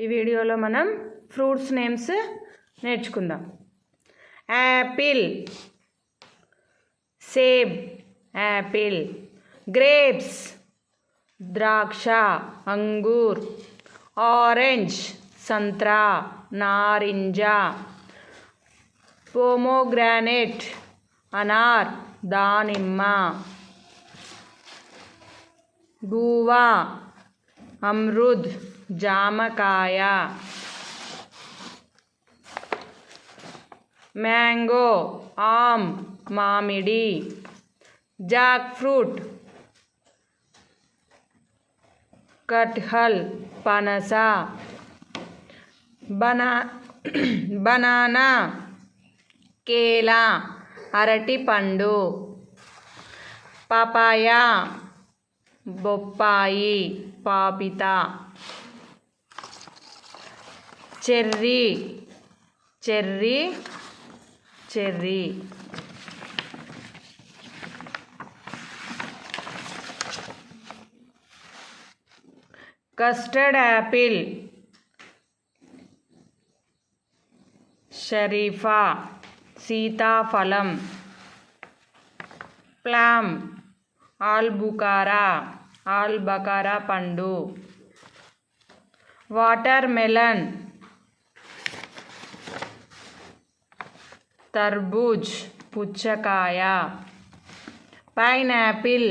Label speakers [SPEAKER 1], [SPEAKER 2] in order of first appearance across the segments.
[SPEAKER 1] ఈ వీడియోలో మనం ఫ్రూట్స్ నేమ్స్ నేర్చుకుందాం. యాపిల్, సేబ్, యాపిల్. గ్రేప్స్, ద్రాక్ష, అంగూర్. ఆరెంజ్, సంత్రా, నారింజ. పోమోగ్రానేట్, అనార్, దానిమ్మ. గువా, అమృద్, జామకాయ. మ్యాంగో, ఆమ్, మామిడి. జాక్ ఫ్రూట్, కట్హల్, పనస. బనానా, కేలా, అరటిపండు. పపాయ, బొప్పాయి, పాపిత. Cherry, cherry, cherry. Custard apple, షరీఫా, సీతాఫలం. ప్లామ్, ఆల్బకారా పండు. వాటర్ మెలన్, తర్బూజ్, పుచ్చకాయ. Pineapple,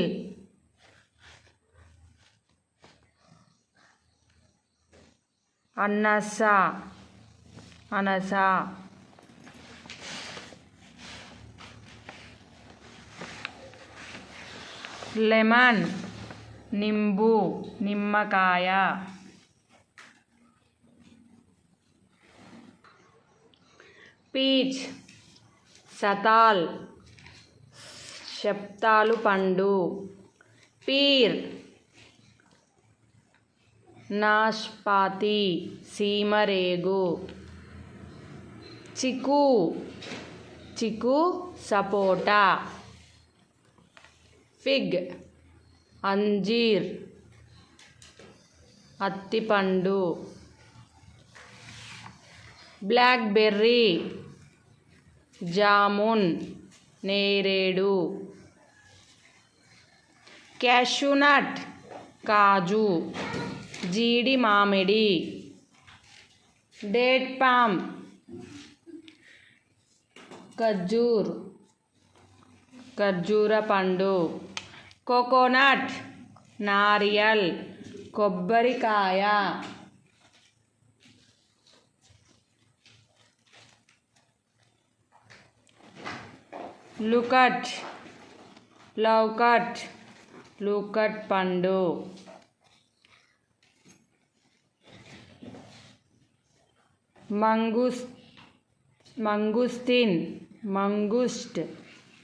[SPEAKER 1] anise. లెమన్, నింబు, నిమ్మకాయ. పీచ్, సతాల్, శప్తాలు పండు. పీర్, నాష్పాతి, సీమరేగు. చిక్కు, సపోటా. ఫిగ్, అంజీర్, అత్తిపండు. బ్లాక్ బెర్రీ, జామున్, నేరేడు. క్యాషూనట్, కాజు, జీడి మామిడి. డేట్ పామ్, ఖర్జూర పండు. కోకోనట్, నారియల్, కొబ్బరికాయ. లౌకట్ పండు.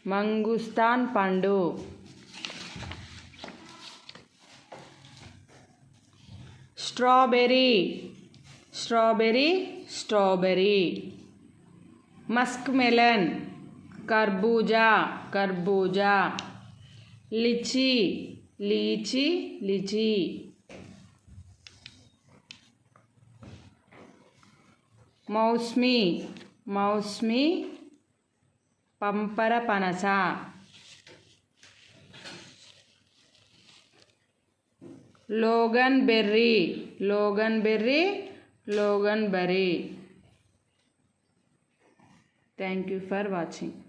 [SPEAKER 1] మంగుస్తాన్ పండు. స్ట్రాబెర్రీ. మస్క్ మెలన్, కర్బూజా. లీచీ. మౌస్మీ, పంపర పనస. Logan berry. Thank you for watching.